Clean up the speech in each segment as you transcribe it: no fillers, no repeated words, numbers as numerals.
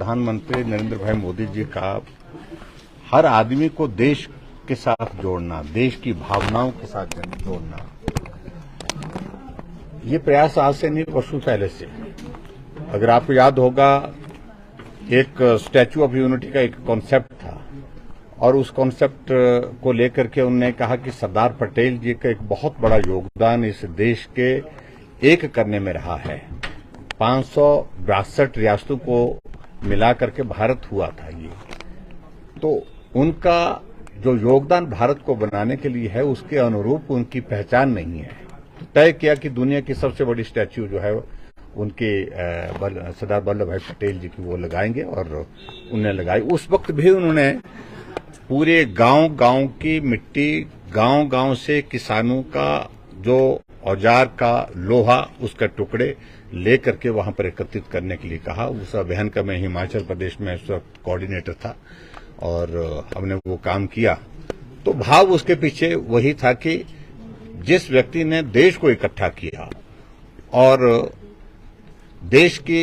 प्रधानमंत्री नरेंद्र भाई मोदी जी का हर आदमी को देश के साथ जोड़ना, देश की भावनाओं के साथ जोड़ना, ये प्रयास आज से नहीं, वर्षों पहले से। अगर आपको याद होगा, एक स्टैच्यू ऑफ यूनिटी का एक कॉन्सेप्ट था और उस कॉन्सेप्ट को लेकर के उन्होंने कहा कि सरदार पटेल जी का एक बहुत बड़ा योगदान इस देश के एक करने में रहा है। 562 रियासतों को मिला करके भारत हुआ था ये, तो उनका जो योगदान भारत को बनाने के लिए है उसके अनुरूप उनकी पहचान नहीं है। तो तय किया कि दुनिया की सबसे बड़ी स्टैच्यू जो है उनके सरदार वल्लभ भाई पटेल जी की वो लगाएंगे, और उन्होंने लगाई। उस वक्त भी उन्होंने पूरे गांव-गांव की मिट्टी, गांव-गांव से किसानों का जो औजार का लोहा, उसका टुकड़े लेकर के वहां पर एकत्रित करने के लिए कहा। उस अभियान का मैं हिमाचल प्रदेश में उस वक्त कोऑर्डिनेटर था और हमने वो काम किया। तो भाव उसके पीछे वही था कि जिस व्यक्ति ने देश को इकट्ठा किया और देश की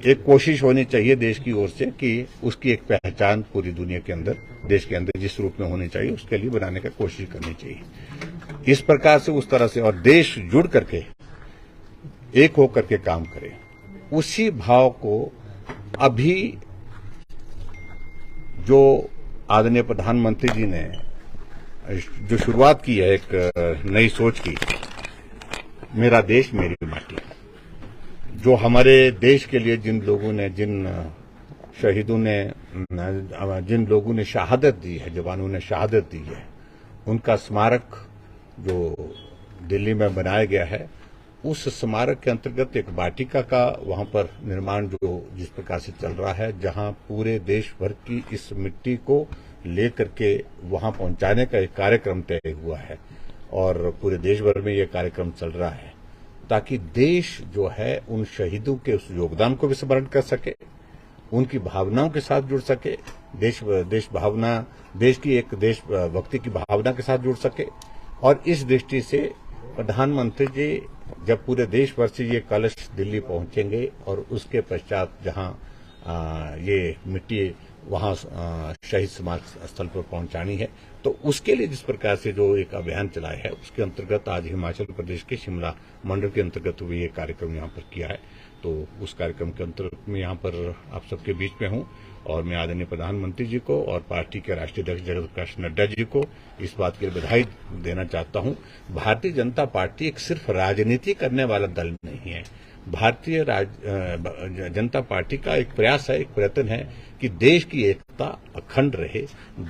एक कोशिश होनी चाहिए देश की ओर से कि उसकी एक पहचान पूरी दुनिया के अंदर, देश के अंदर जिस रूप में होनी चाहिए उसके लिए बनाने की कोशिश करनी चाहिए। इस प्रकार से, उस तरह से, और देश जुड़ करके एक होकर के काम करे, उसी भाव को अभी जो आदरणीय प्रधानमंत्री जी ने जो शुरुआत की है एक नई सोच की, मेरा देश मेरी माटी, जो हमारे देश के लिए जिन लोगों ने, जिन शहीदों ने, जिन लोगों ने शहादत दी है, जवानों ने शहादत दी है, उनका स्मारक जो दिल्ली में बनाया गया है, उस स्मारक के अंतर्गत एक वाटिका का वहां पर निर्माण जो जिस प्रकार से चल रहा है, जहां पूरे देश भर की इस मिट्टी को लेकर के वहां पहुंचाने का एक कार्यक्रम तय हुआ है और पूरे देश भर में ये कार्यक्रम चल रहा है, ताकि देश जो है उन शहीदों के उस योगदान को भी स्मरण कर सके, उनकी भावनाओं के साथ जुड़ सके, देश भावना, देश की एक देशभक्ति की भावना के साथ जुड़ सके। और इस दृष्टि से प्रधानमंत्री जी जब पूरे देश भर से ये कलश दिल्ली पहुंचेंगे और उसके पश्चात जहां ये मिट्टी वहां शहीद स्मारक स्थल पर पहुंचानी है, तो उसके लिए जिस प्रकार से जो एक अभियान चलाया है, उसके अंतर्गत आज हिमाचल प्रदेश के शिमला मंडल के अंतर्गत भी ये कार्यक्रम यहाँ पर किया है। तो उस कार्यक्रम के अंतर्गत में यहाँ पर आप सबके बीच में हूँ और मैं आदरणीय प्रधानमंत्री जी को और पार्टी के राष्ट्रीय अध्यक्ष जगत प्रकाश नड्डा जी को इस बात के लिए बधाई देना चाहता हूँ। भारतीय जनता पार्टी एक सिर्फ राजनीति करने वाला दल नहीं है। भारतीय जनता पार्टी का एक प्रयास है, एक प्रयत्न है कि देश की एकता अखंड रहे,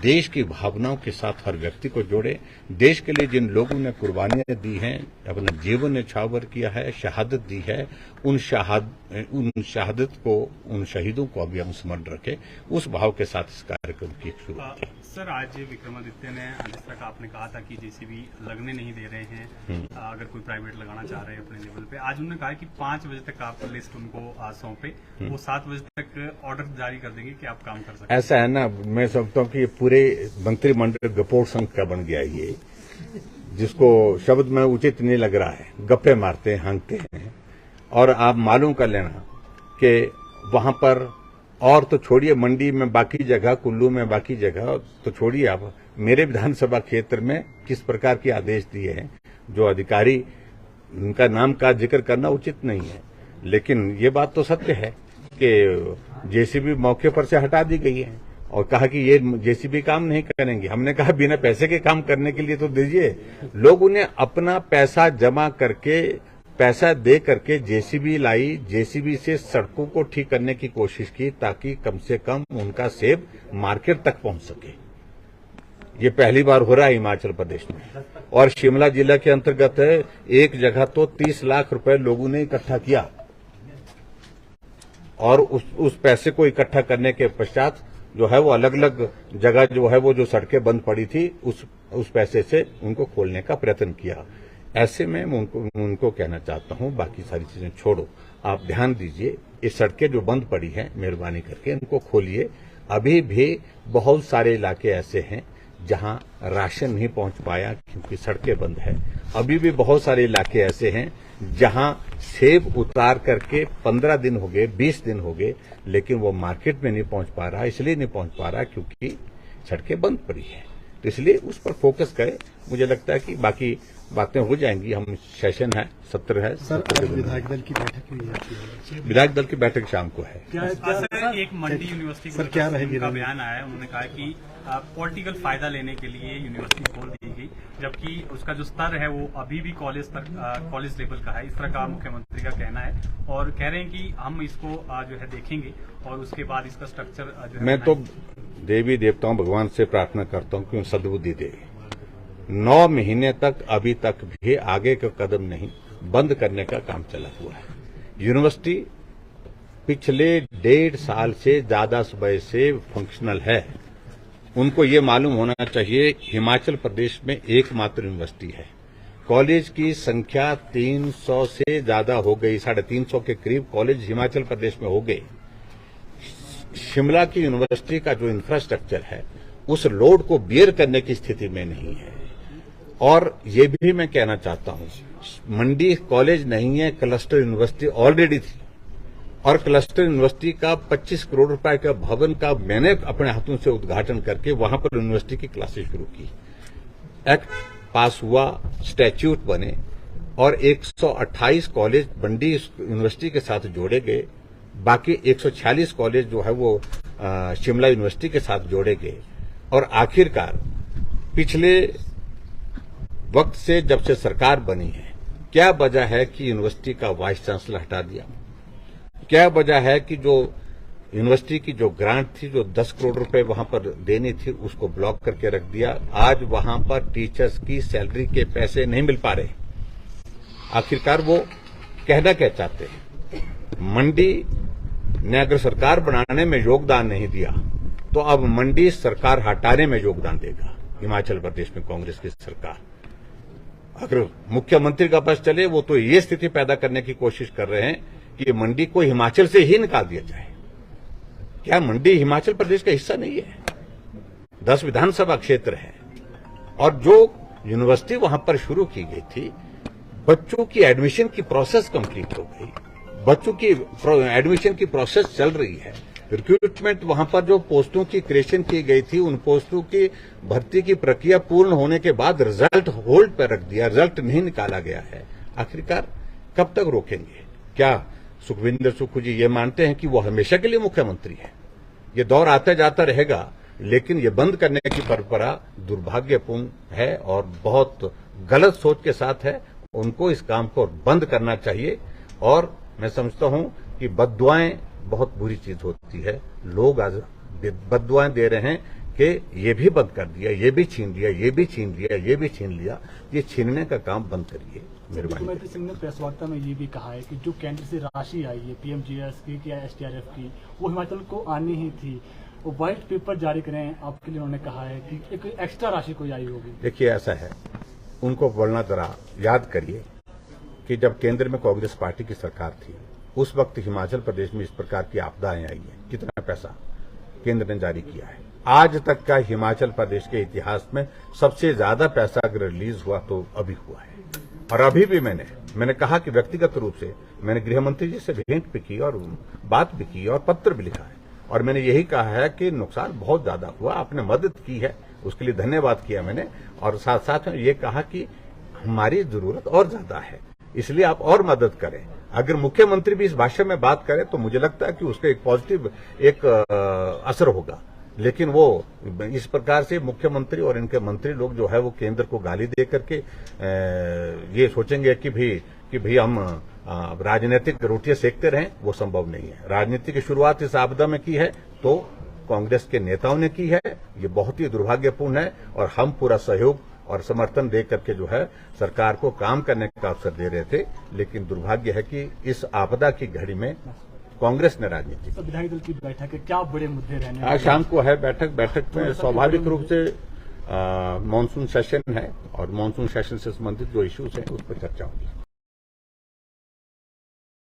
देश की भावनाओं के साथ हर व्यक्ति को जोड़े। देश के लिए जिन लोगों ने कुर्बानियां दी हैं, अपना जीवन न्यौछावर किया है, शहादत दी है, उन शहादत को, उन शहीदों को अभी हम स्मरण रखें, उस भाव के साथ इस कार्यक्रम की एक शुरुआत है। सर, आज विक्रमादित्य ने, जिस तरह का आपने कहा था कि जेसीबी लगने नहीं दे रहे हैं, अगर कोई प्राइवेट लगाना चाह रहे हैं अपने लेवल पे, आज उन्होंने कहा कि 5 बजे तक आप लिस्ट उनको सौंपे, वो 7 बजे तक ऑर्डर जारी कर देंगे कि आप काम कर सकते हैं। ऐसा है ना, मैं समझता हूँ कि ये पूरे मंत्रिमंडल गपोड़ संघ का बन गया ये, जिसको शब्द में उचित नहीं लग रहा है, गप्पे मारते हैं, हाँकते हैं। और आप मालूम कर लेना कि वहां पर, और तो छोड़िए मंडी में बाकी जगह, कुल्लू में बाकी जगह तो छोड़िए, आप मेरे विधानसभा क्षेत्र में किस प्रकार के आदेश दिए हैं, जो अधिकारी, उनका नाम का जिक्र करना उचित नहीं है, लेकिन ये बात तो सत्य है कि जेसीबी मौके पर से हटा दी गई है और कहा कि ये जेसीबी काम नहीं करेंगे। हमने कहा बिना पैसे के काम करने के लिए तो दीजिए। लोगों ने अपना पैसा जमा करके, पैसा दे करके जेसीबी लाई, जेसीबी से सड़कों को ठीक करने की कोशिश की ताकि कम से कम उनका सेब मार्केट तक पहुंच सके। ये पहली बार हो रहा है हिमाचल प्रदेश में। और शिमला जिला के अंतर्गत एक जगह तो 30 लाख रुपए लोगों ने इकट्ठा किया और उस पैसे को इकट्ठा करने के पश्चात जो है वो अलग अलग जगह जो है वो जो सड़कें बंद पड़ी थी, उस पैसे से उनको खोलने का प्रयत्न किया। ऐसे में मैं उनको कहना चाहता हूं, बाकी सारी चीजें छोड़ो, आप ध्यान दीजिए, ये सड़कें जो बंद पड़ी हैं, मेहरबानी करके इनको खोलिए। अभी भी बहुत सारे इलाके ऐसे हैं जहां राशन नहीं पहुंच पाया क्योंकि सड़कें बंद है। अभी भी बहुत सारे इलाके ऐसे हैं जहां सेब उतार करके 15 दिन हो गए, 20 दिन हो गए, लेकिन वो मार्केट में नहीं पहुंच पा रहा। इसलिए नहीं पहुंच पा रहा क्योंकि सड़कें बंद पड़ी है। तो इसलिए उस पर फोकस करें। मुझे लगता है कि बाकी बातें हो जाएंगी। हम सेशन है, सत्र है। सर, विधायक दल की बैठक हुई है। विधायक दल की बैठक शाम को है। सर, एक मंडी यूनिवर्सिटी सर क्या रहेगी का बयान आया है। उन्होंने कहा कि पॉलिटिकल फायदा लेने के लिए यूनिवर्सिटी खोल दी गई, जबकि उसका जो स्तर है वो अभी भी कॉलेज लेवल का है। इस तरह का मुख्यमंत्री का कहना है और कह रहे हैं कि हम इसको जो है देखेंगे और उसके बाद इसका स्ट्रक्चर जो है। मैं तो देवी देवताओं भगवान से प्रार्थना करता हूं कि सद्बुद्धि दे। 9 महीने तक अभी तक भी आगे का कदम नहीं, बंद करने का काम चला हुआ है। यूनिवर्सिटी पिछले 1.5 साल से ज्यादा समय से फंक्शनल है। उनको ये मालूम होना चाहिए हिमाचल प्रदेश में एकमात्र यूनिवर्सिटी है। कॉलेज की संख्या 300 से ज्यादा हो गई, 350 के करीब कॉलेज हिमाचल प्रदेश में हो गए। शिमला की यूनिवर्सिटी का जो इंफ्रास्ट्रक्चर है उस लोड को बियर करने की स्थिति में नहीं है। और ये भी मैं कहना चाहता हूं, मंडी कॉलेज नहीं है, क्लस्टर यूनिवर्सिटी ऑलरेडी थी और क्लस्टर यूनिवर्सिटी का 25 करोड़ रुपए का भवन का मैंने अपने हाथों से उद्घाटन करके वहां पर यूनिवर्सिटी की क्लासेस शुरू की। एक्ट पास हुआ, स्टैट्यूट बने और 128 कॉलेज मंडी यूनिवर्सिटी के साथ जोड़े गए। बाकी 146 कॉलेज जो है वो शिमला यूनिवर्सिटी के साथ जोड़े गए। और आखिरकार पिछले वक्त से जब से सरकार बनी है, क्या वजह है कि यूनिवर्सिटी का वाइस चांसलर हटा दिया? क्या वजह है कि जो यूनिवर्सिटी की जो ग्रांट थी, जो 10 करोड़ रुपए वहां पर देनी थी, उसको ब्लॉक करके रख दिया? आज वहां पर टीचर्स की सैलरी के पैसे नहीं मिल पा रहे। आखिरकार वो कहना क्या चाहते हैं? मंडी ने अगर सरकार बनाने में योगदान नहीं दिया तो अब मंडी सरकार हटाने में योगदान देगा। हिमाचल प्रदेश में कांग्रेस की सरकार, अगर मुख्यमंत्री का बस चले, वो तो ये स्थिति पैदा करने की कोशिश कर रहे हैं कि मंडी को हिमाचल से ही निकाल दिया जाए। क्या मंडी हिमाचल प्रदेश का हिस्सा नहीं है? 10 विधानसभा क्षेत्र है और जो यूनिवर्सिटी वहां पर शुरू की गई थी, बच्चों की एडमिशन की प्रोसेस कंप्लीट हो गई, बच्चों की एडमिशन की प्रोसेस चल रही है। रिक्रूटमेंट वहां पर जो पोस्टों की क्रिएशन की गई थी, उन पोस्टों की भर्ती की प्रक्रिया पूर्ण होने के बाद रिजल्ट होल्ड पर रख दिया, रिजल्ट नहीं निकाला गया है। आखिरकार कब तक रोकेंगे? क्या सुखविंदर सुक्खू जी ये मानते हैं कि वो हमेशा के लिए मुख्यमंत्री है? ये दौर आता जाता रहेगा, लेकिन ये बंद करने की परंपरा दुर्भाग्यपूर्ण है और बहुत गलत सोच के साथ है। उनको इस काम को बंद करना चाहिए। और मैं समझता हूं कि बद्दुआएं बहुत बुरी चीज होती है। लोग आज बद्दुआएं दे रहे हैं कि ये भी बंद कर दिया, ये भी छीन लिया, ये भी छीन लिया, ये भी छीन लिया। ये छीनने का काम बंद करिए। मुख्यमंत्री सिंह ने प्रेस वार्ता में ये भी कहा है कि जो केंद्र से राशि आई है पीएमजीएस की या एसडीआरएफ की, वो हिमाचल को आनी ही थी। वो व्हाइट पेपर जारी करें आपके लिए उन्होंने कहा है कि एक एक्स्ट्रा राशि कोई आई होगी। देखिए, ऐसा है, उनको बोलना जरा याद करिए कि जब केंद्र में कांग्रेस पार्टी की सरकार थी, उस वक्त हिमाचल प्रदेश में इस प्रकार की आपदाएं आई हैं। कितना पैसा केंद्र ने जारी किया है? आज तक का हिमाचल प्रदेश के इतिहास में सबसे ज्यादा पैसा अगर रिलीज हुआ तो अभी हुआ है। और अभी भी मैंने कहा कि व्यक्तिगत रूप से मैंने गृह मंत्री जी से भेंट भी की और बात भी की और पत्र भी लिखा है और मैंने यही कहा है कि नुकसान बहुत ज्यादा हुआ, आपने मदद की है, उसके लिए धन्यवाद किया मैंने। और साथ साथ में ये कहा कि हमारी जरूरत और ज्यादा है, इसलिए आप और मदद करें। अगर मुख्यमंत्री भी इस भाषा में बात करे तो मुझे लगता है कि उसका एक पॉजिटिव एक असर होगा। लेकिन वो इस प्रकार से मुख्यमंत्री और इनके मंत्री लोग जो है वो केंद्र को गाली दे करके ये सोचेंगे कि भाई हम राजनीतिक रोटियां सेकते रहें, वो संभव नहीं है। राजनीति की शुरुआत इस आपदा में की है तो कांग्रेस के नेताओं ने की है। ये बहुत ही दुर्भाग्यपूर्ण है और हम पूरा सहयोग और समर्थन दे करके जो है सरकार को काम करने का अवसर दे रहे थे। लेकिन दुर्भाग्य है कि इस आपदा की घड़ी में कांग्रेस ने राजनीति की। विधायक दल की बैठक है, क्या बड़े मुद्दे रहने? आज शाम को है बैठक में स्वाभाविक रूप से मॉनसून सेशन है और मॉनसून सेशन से संबंधित जो इश्यूज हैं उस पर चर्चा होगी।